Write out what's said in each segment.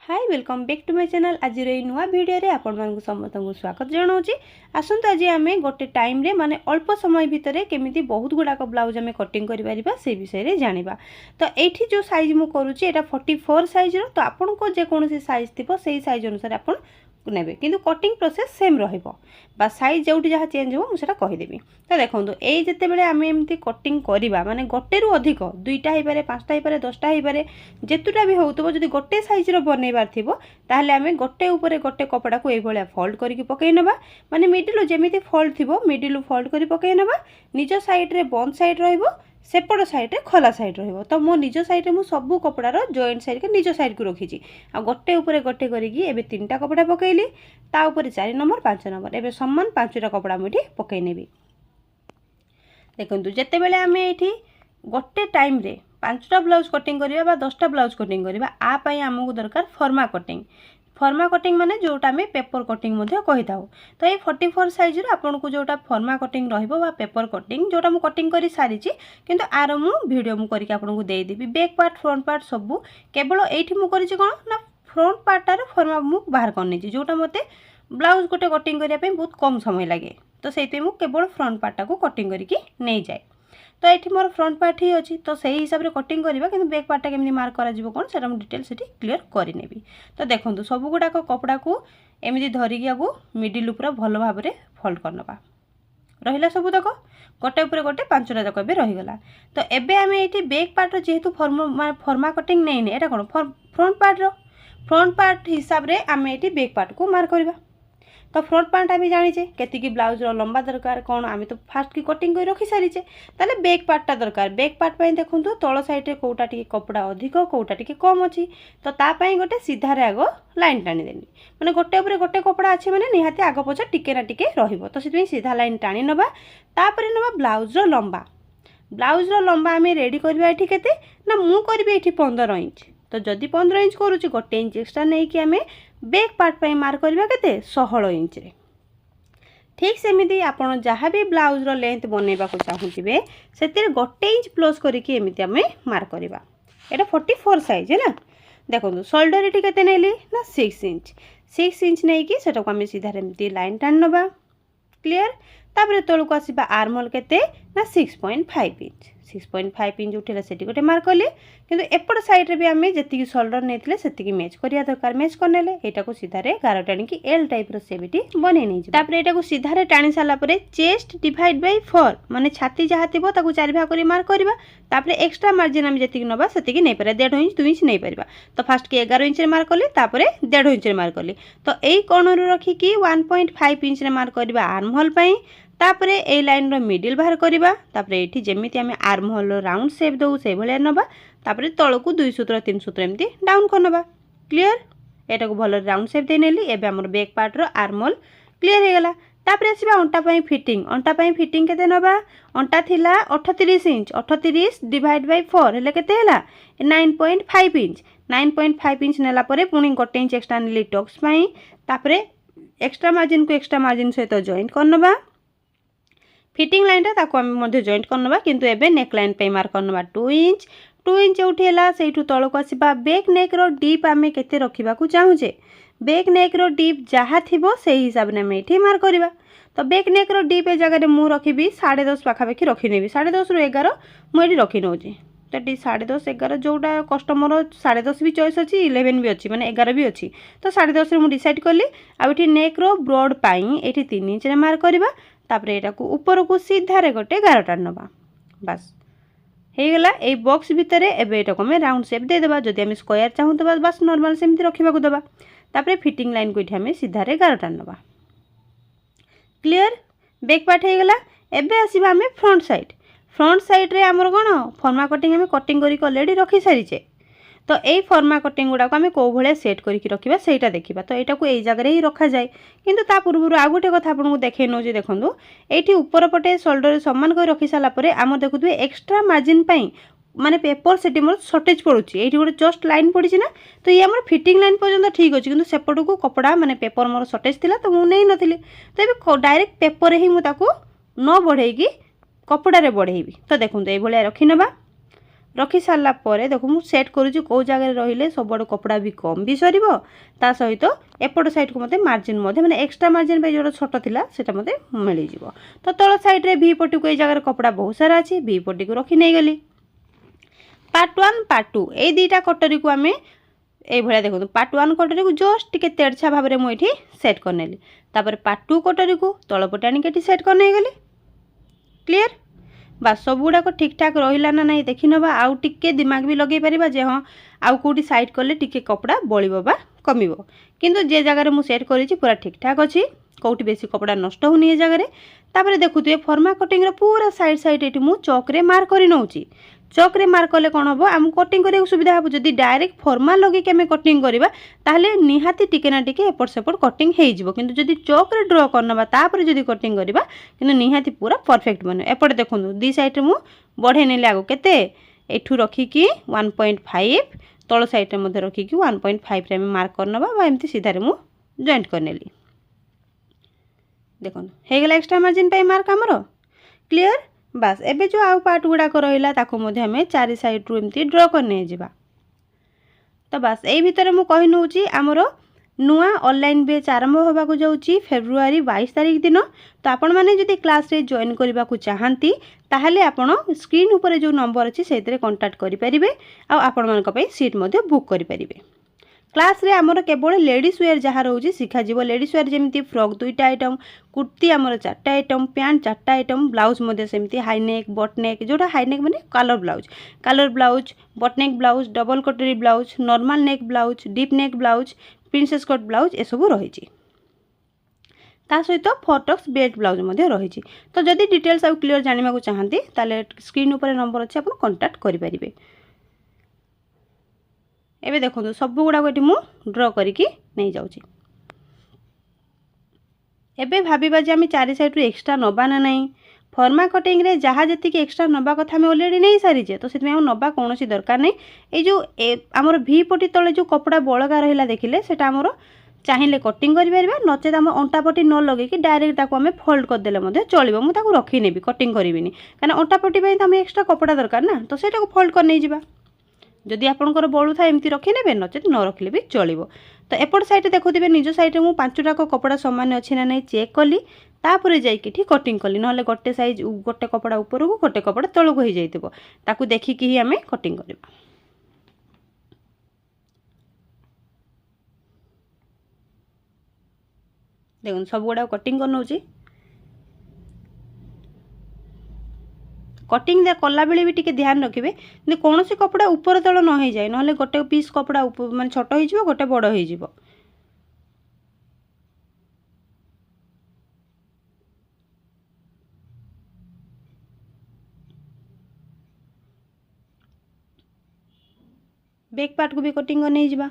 Hi welcome back to my channel. आज नुआ video रे आपण मानकु समस्त को स्वागत जनाऊँगी। आसंतु आज आम गोटे टाइम रे माने अल्प समय भितर केमिति बहुत गुड़ाक ब्लाउज आम कटिंग करि परिबा से विषय रे जानिबा। तो एठी जो साइज मु करूची एटा 44 साइज रो। तो आपन को जे कोनोसी साइज थिबो सेही साइज अनुसार आपन नेबे, किंतु कटिंग प्रोसेस सेम रहिबो, बा साइज जोटी जहाँ चेंज हो मुझे कहीदेवी। तो देखो ये जिते बड़े आम एमती कटिंग करवा माने गोटे रु अधिक 2टा हो पारे 5टा हो पारे 10टा हो पारे जेतुटा भी होउतबो जदि गोटे साइज रो बनैबार थिबो ताहले आमे गोटे ऊपर गोटे कपड़ा को एभलिया फोल्ड करके पकई नबा। माने मिडिल जेमिति फोल्ड थिबो मिडिल फोल्ड करी पकई नबा। निज साइड रे बंद साइड रहिबो, सेपट साइड रे खोला साइड रहिबो। तो मो निज साइड रे मु सब कपड़ार जॉइंट साइड के निज साइड को रखीची। आ गोटे ऊपर गोटे करिकी एबे 3टा कपड़ा पकईली, ता ऊपर 4 नंबर 5 नंबर एबे समान 5टा कपड़ा मुठी पकई नेबी। देखंतु जेते बेले आमे एठी गोटे टाइम रे 5टा ब्लाउज कटिंग करिबा बा 10टा ब्लाउज कटिंग करिबा आ पई हमकु दरकार फर्मा कटिंग। फर्मा कटिंग माने जोटा में पेपर कटिंग मध्ये कहि थाउ। तो ये 44 साइज रो आपन को जोटा फर्मा कटिंग रहिबो बा पेपर कटिंग जोटा मु कटिंग करी सारिची, किंतु आरो मु वीडियो मु करिके आपन को देई देबी। बैक पार्ट फ्रंट पार्ट सब केवल एठी मु करिची कोन ना फ्रंट पार्टार फर्मा मु बाहर करनी छी, जोटा मते ब्लाउज गोटे कटिंग करिया पे बहुत कम समय लागे। तो सेति मु केवल फ्रंट पार्टा को कटिंग करिके नै जाय। तो ये मोर फ्रंट पार्ट ही अच्छी, तो सही हिसाब से कटिंग करवा, कि बैक पार्टा केमि मार्क करा जिवो कोन सेटा मु डिटेल सेठी क्लियर करिनेबी। तो देखंतु सब गुडाक कपड़ा को एमिति धरिकी आगु मिडिल ऊपर भलो भाव में फोल्ड करनबा। रहिला सब तक गोटे ऊपर गोटे 5टा तक भी रहीगला। तो एबे आमे एठी बैक पार्ट जेहेतु फर्मा कटिंग नै नै एटा कोन फ्रंट पार्ट हिसाब रे आमे एठी बैक पार्ट को मार्क करबा। तो फ्रंट पार्ट आम जाचे केतिकी ब्लाउज लंबा दरकार कौन आम तो फास्ट की कटिंग कर रखी सारीचे, ताले बैक पार्टा दरकार। बैक पार्ट पे देखो तल साइड रे कोटा टिके कपड़ा अधिक कोटा टिके कम अच्छी, तो तापाई गोटे सीधारे आग लाइन टाणी देनी। माने गोटे ऊपर गोटे कपड़ा अच्छे माने निहाती आग पछ टिके ना टिके रहिबो। तो सेति सीधा लाइन टाणी नबा, तापरे नबा ब्लाउज रो लंबा। ब्लाउज रो लंबा आम रेडी करबा एठी केते ना मु करबी एठी 15 इंच। तो जदि 15 इंच करूची गोटे इंच एक्स्ट्रा नहीं कि आम बैक पार्ट पे मार्क करबा केते 16 इंच रे। ठीक सेमिति आपण जहाँ भी ब्लाउज रो लेंथ बनैबा को चाहूतिबे सेतिर गोटे इंच प्लस करिके एमिति आमे मार्क करबा। एटा 44 साइज है ना। देखो शोल्डर एठी केते नेली ना 6 इंच नहीं कि सेटा को आमे सीधा एमिति लाइन टान नबा। क्लियर। तापरे तळको आसीबा आर्महोल केते ना 6.5 इंच। 6.5 इंच उठेला सेटी गोटे मार्क करले, किंतु एपट साइड रे भी आमे जेतिकी शोल्डर नेथिले सेतिकी मैच करिया दरकार। मैच करनेले एटा को सीधा रे गार टाणी की एल टाइप रो सेबिटी बने नै जे। तापरे एटा को सीधा रे टाणी साला परे चेस्ट डिवाइड बाय 4 माने छाती जहा थिबो ताकू 4 भाग करी मार्क करबा। तापरे एक्स्ट्रा मार्जिन आमे जेतिकी नबा सेतिकी नै पारे 1.5 इंच 2 इंच नै परबा। तो फास्ट की 11 इंच रे मार्क करली, तापरे 1.5 इंच रे मार्क करली। तो एई कोण रो रखी की 1.5 इंच रे मार्क करबा आर्महोल पई। तापरे ए लाइन रो मिडिल बाहर करबा। तापरे एठी जेमिति आमे आर्महोल रो राउंड शेप दउ से भले नबा। तापरे तळकू 2 सूत्र 3 सूत्र एमती डाउन करनबा। क्लियर। एटा को भलो राउंड शेप दे नेली। एबे हमर बैक पार्ट रो आर्महोल क्लियर हे गेला। तापरे आसीबा अंटा पई फिटिंग। अंटा पई फिटिंग केते नबा? अंटा थिला 38 इंच। 38 डिवाइड बाय 4 हेले केते हेला 9.5 इंच। 9.5 इंच नेला परे पुणी गोटे इंच एक्स्ट्रा नेली टक्स पई। तापरे एक्स्ट्रा मार्जिन को एक्स्ट्रा मार्जिन सहित जॉइंट करनबा। फिटिंग लाइन टा ताको हम मध्ये जॉइंट करनबा, किंतु एबे नेक लाइन पे मार्क करनबा 2 इंच। 2 इंच उठेला सेठू तळको आसीबा। बैक नेक रो डीप आमे केते रखिबा को चाहूचे? बैक नेक रो डीप जहा थिबो सेही हिसाब ने हम एठी मार्क करबा। तो बैक नेक रो डीप ए जगह रे मु रखिबी 10.5 पाखा पाखी रखि नेबी। 10.5 रु 11 मु एठी रखि नउची। तो 10.5 11 जोटा कस्टमर 10.5 भी चॉइस अछि, 11 भी अछि, माने 11 भी अछि। तो 10.5 रे मु डिसाइड करली। आ एठी नेक रो ब्रॉड पाई एठी 3 इंच रे मार्क करबा। तापरे एटा को ऊपर को सीधा रे गोटे गार टान नबा। बस हे गेला। ए बॉक्स भितरे एबे एटा को हम राउंड शेप दे देबा। जदि हम स्क्वायर चाहू तो बस नॉर्मल सेमति रखिबा को देबा। तापरे फिटिंग लाइन को इठी हम सीधा रे गार टान नबा। क्लियर। बैक पार्ट हे गेला। एबे आसीबा हम फ्रंट साइड। फ्रंट साइड रे हमर कोन फर्मा कटिंग हम कटिंग करी ऑलरेडी रखी सारीचे। तो यही फर्मा कटिंग गुड़ा को आम कौ भाया सेट करके रखा सेटा देखा। तो यहाँ को यही जगह ही रखा जाए, किंतु ता पूर्व आउ गोटे कथा आपको देखे नौ देखो ये ऊपर पटे शोल्डर सामान कर रखी सारापर आम देखुए एक्स्ट्रा मार्जिन माने पेपर से मोर सर्टेज पड़ुची। ये गोटे जस्ट लाइन पड़ी ना। तो ये आम फिटिंग लाइन पर्यटन ठीक अच्छे, किंतु सेपट को कपड़ा माने पेपर मोर सर्टेज थी तो मुझे नहीं नी। तो ये डायरेक्ट पेपर ही मुझे न बढ़ेगी कपड़े बढ़ेबी। तो देखो ये रखी नबा। रखी सारा पर देखो मुझे सेट करुँच कौ जगह रही सब कपड़ा भी कम भी सर ता सहित एपट साइड को मते मार्जिन माने एक्स्ट्रा मार्जिन पे जो छोट थिला सेटा मते मिल जिवो। तो तल साइड रे भी पट्टी को ए जगह कपड़ा बहुत सारा अच्छी भी पट्टी को रखी नहीं गली। पार्ट 1 पार्ट 2 ए दुईटा कटोरी को आम ये देखो पार्ट 1 कटोरी को जस्ट टिके तेरछा भाव में मुझे सेट करनेली। पार्ट 2 कटोरी को तलपटे आनिक सेट करने गली। क्लियर बस सब गुड़ाक ठीक ठाक रहा ना नहीं देखी नवा आउ टिके दिमाग भी लगे पारिबा जे हाँ आउ कोटी साइड कले टिके कपड़ा बलिबो बा कमिबो किंतु जे जगह मु सेट करिछि पूरा ठीक ठाक अछि कोटी बेसी कपड़ा नष्ट होनी ए जगह। तापर देखुथिबे फर्मा कटिंग रो पूरा साइड साइड एटी मु चौक रे मार्क करि नउछि। चौक रे मार्क कले कोन हबो आम कटिंग करिया सुविधा हबो। जदि डायरेक्ट फर्मा लगे के हमें कटिंग करबा ताहले निहाती टिके ना टिके एपट सेपट कटिंग हे जिवो किंतु जदि चौक रे ड्रॉ करनबा तापर जदि कटिंग करबा किंतु निहाती पूरा परफेक्ट बने। एपट देखुनु दी साइड रे मु बढ़े नेले आगो केते एठू रखी कि 1.5 तळ साइड रे मध्ये रखी कि 1.5 रे मार्क करनबा बा एम्ति सीधा रे मु जॉइंट करनेली। देखो हे गेला एक्स्ट्रा मार्जिन पे मार्क हमरो क्लियर। बस एबे जो आउ पार्ट गुड़ाक रहा ताको मध्य हमें चारि साइड रू एमती ड्रॉ करने जावा। तो बस यही भितर मु कहि नउची हमरो नुआ ऑनलाइन बैच आरंभ होबा को जाउची फेब्रुआरी 22 तारिख दिन। तो आपण माने जदि क्लास रे जॉइन करबा को चाहंती ताहले आपण स्क्रीन ऊपर जो नंबर अछि सेतरे कांटेक्ट करि परिबे आ आपण मानक पई सीट मध्य बुक करि परिबे। क्लास रे आमर केवल लेडीज वेयर जहाँ रोचे शिखा जीव। लेडीज वेयर जमी फ्रॉक 2टा आइटम कुर्ती आमर 4टा आइटम पैंट 4टा आइटम ब्लाउज मध्य सेमती हाईनेक बटनेक जोटा हाईनेक माने colour blouse boat neck blouse double katori blouse normal neck blouse deep neck blouse princess cut blouse ए सब रही ता सहित फॉरटक्स बेल्ट ब्लाउज मध्य रही। तो जदि डिटेल्स आ क्लियर जानिबा को चाहंती ताले स्क्रीन ऊपर नंबर अछि आपण कांटेक्ट करि परिबे। एबे देखो सब गुड़ाक ये मुझे ड्र करके नहीं जाऊँगी। एबे भाविबा जे आम चारि साइड एक्स्ट्रा नबा ना नहीं फर्मा कटिंग रे जहाँ जी एक्स्ट्रा नबा कथा आम ऑलरेडी नहीं सारीचे तो से नबा कौन दरकार नहीं। ये जो आमर भी पटी तले जो कपड़ा बड़का रहा देखिले से आमर चाहिए कटिंग कर नचेत आम अंटा पटी न लगे डायरेक्ट आम फोल्ड करदे चलो मुझे रखी कटिंग करी कहीं अंटा पटी आम एक्स्ट्रा कपड़ा दरकार ना तो सेटा को फोल्ड कर नहीं जावा। जदि आपंकर बड़ू था एमती रखिने नचेत न रखिले भी चलो। तो एपट साइड देखुवे निज साइड में 5टाक कपड़ा सामान अच्छी ना नहीं चेक कली तापर जाइए कटिंग कली ना गोटे साइज गोटे कपड़ा ऊपर को गोटे कपड़ा तल को हो जाइए ताकू देखिकी ही आम कटिंग करवा। देखो सब गुड़ा कटिंग कर नौची कटिंग कला बेले भी टिके ध्यान रखिए कौन सी कपड़ा ऊपर तल न हो जाए ना गोटे पीस कपड़ा माने छोट हो गोटे बड़ हो। बैक पार्ट को भी कटिंग कर नहीं जावा।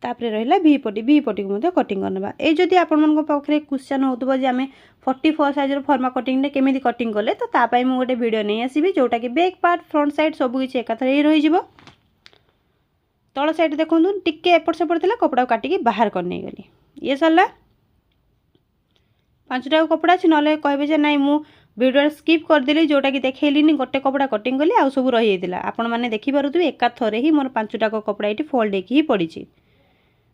तापर रहा भी पटी को कटिंग करना। ये जदि आपण पाखे क्वेश्चन होतबो जे आमे 44 साइज फर्मा कटिंग ने केमिति कटिंग कले तो तापाई मु गोटे वीडियो नहीं आसीबी जोटा कि बैक पार्ट फ्रंट साइड सब किछि एकाथरे ही रही जिवो। तळ साइड देखंतु टिके एपट सेपट थिला कपड़ा काटिकी बाहर कर नहीं गली। ये सरला 5टा कपड़ा अछि नले कहबे जे नाही मु वीडियो स्किप करदेली जोटा कि देखैलिनी गोटे कपड़ा कटिंग कली आ सब रही जाइतिला। आपण माने देखि पारुथबे एकाथरे ही मोर 5टाक कपड़ा एटी फोल्ड हेकी ही पड़ी।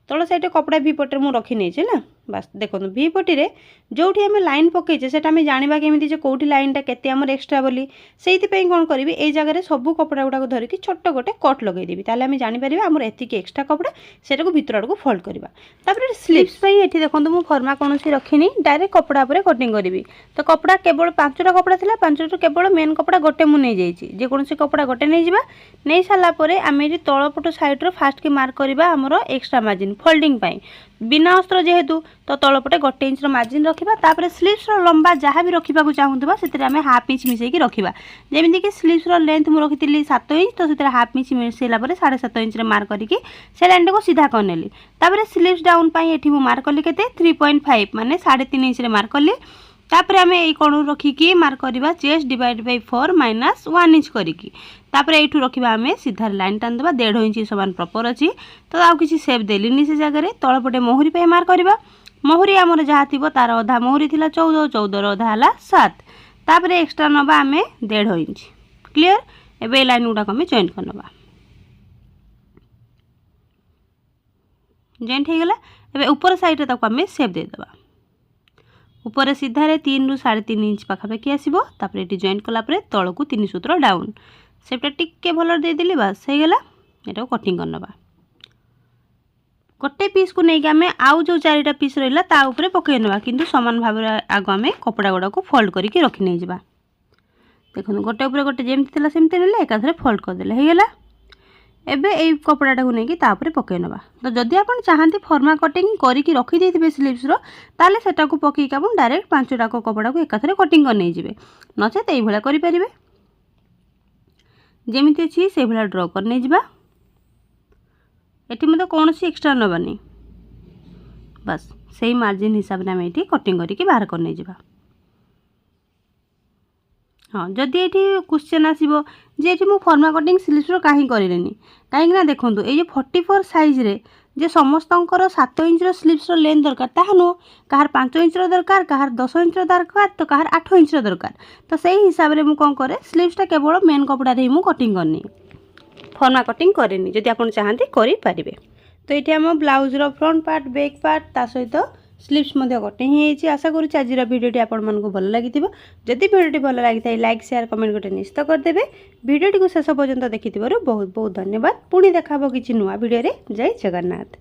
तल साइड कपड़ा भी पटे मुझे रखी नहीं ना। बस देखो भी पटी रे जो आम लाइन पकईचे से जाना केमी कौटी लाइनटा केते आमर एक्सट्रा बोली से कौन करी ये जगह सब कपड़ा गुड़ाक धरिकी छोट गोटे कट लगेदेवी ताले आम जापर आमर एतिक एक्सट्रा कपड़ा से भितर आड़ को फोल्ड करवा। तापर स्लीव्स ये देखो मुझे फर्मा कौन रखी डायरेक्ट कपड़ा पर कटिंग करी। तो कपड़ा केवल 5टा कपड़ा था 5टा केवल मेन कपड़ा गोटे मुझे नहीं जेकोसी कपड़ा गोटे नहीं जावा। नहीं सारापर आम ये तलपट साइड्र फास्ट की मार्क करवा आमर एक्सट्रा मार्जिन फोल्डिंग बिना अस्त्र जेहेतु तो तलपटे 1 इंच मार्जिन रखा। तापर स्लीव्स लंबा जहाँ भी रखा चाहूबा से आम हाफ इंच मिसेक रखा। जमीक स्लीव्स लेंथ मुझे रखी 7 इंच तो से half inch micellar 7.5 inch mark करके से लाइन को सीधा करनेली। तापर स्लीव्स डाउन ये मार्क कली के 3.5 माने 3.5 इंच मार्क कली। तापर आम ये कण रखिकी मार्क करवा chest divide by 4 minus 1 inch करिकी। तापर एठू रखा आम सीधा लाइन टान देवा 1.5 इंच सामान प्रपर अच्छी। तो आउ किसी सेप देलीनी से जगह तलपटे मोहरी पे मार्क करवा। मोहरी आमर जहाँ थी तार अधा मोहरी थिला 14 14 अधा है 7। तापर एक्सट्रा नवा आम 1.5 इंच। क्लियर एबे लाइन गुड़ाक आम जॉइंट करनवा जॉइंट हो गला। एबे ऊपर साइड ताको आम सेप देदेबा ऊपर सीधारे 3 ରୁ 3.5 इंच पाखापाखि आसो तापर ये जॉइंट कलापर तल को 3 सूत्र डाउन सेपटा टिके भल देदेली बास हो गला। यहाँ कटिंग करनवा गोटे पीस को लेकिन आम आउ जो 4टा पीस रहा ता उपरे पकई नवा किंतु समान भाव आग आम कपड़ा गुड़ा को फोल्ड करके रखी नहीं जा। देखो गोटे उपर गोटे जमती थी सेमती ना एकाथरे फोल्ड करदे हो गला। एबे ए कपड़ाटा को लेकिन तापर पकई नवा। तो जदि आप चाहती फर्मा कटिंग करके रखिदे स्लीव्स ताले सेटा को पकईक आप डायरेक्ट 5टा कपड़ा को एकाथरे कटिंग कर नहीं जाए नचेत ये करें जमी अच्छी से भाया ड्र कर नहीं जा। एटी मतलब कौन सी एक्सट्रा नबानी बस से मार्जिन हिसाब से आम ये कटिंग करके बाहर कर नहीं जा। हाँ जदि ये क्वेश्चन आसो जे ये फर्मा कटिंग स्लीव्स कहीं करें कहीं देखो ये 44 साइज रे जे समस्त 7 इंच स्लीव्स लेंथ दरकार ताहा नुह कहार 5 इंच दरकार कहार 10 इंच दरकार तो कहार 8 इंच दरकार। तो सही हिसाब से मुझे कौन करे स्लीव्सटा केवल मेन कपड़ा ही मुझे कटिंग करनी फर्मा कटिंग करेनी जदि आप चाहते करें। तो ये आम ब्लाउजर फ्रंट पार्ट बैक पार्ट ता सहित स्लीव्स कटिंग होती। आशा करुँच आज भिडियोटी आपको भल लगी जदि भिडियोटी भल लगी था लाइक शेयर कमेंट गोटे निश्चित करदे। भिडियोटी को शेष पर्यंत देखि बहुत बहुत धन्यवाद। पुणी देखा किसी नुआ भिडियो जय जगन्नाथ।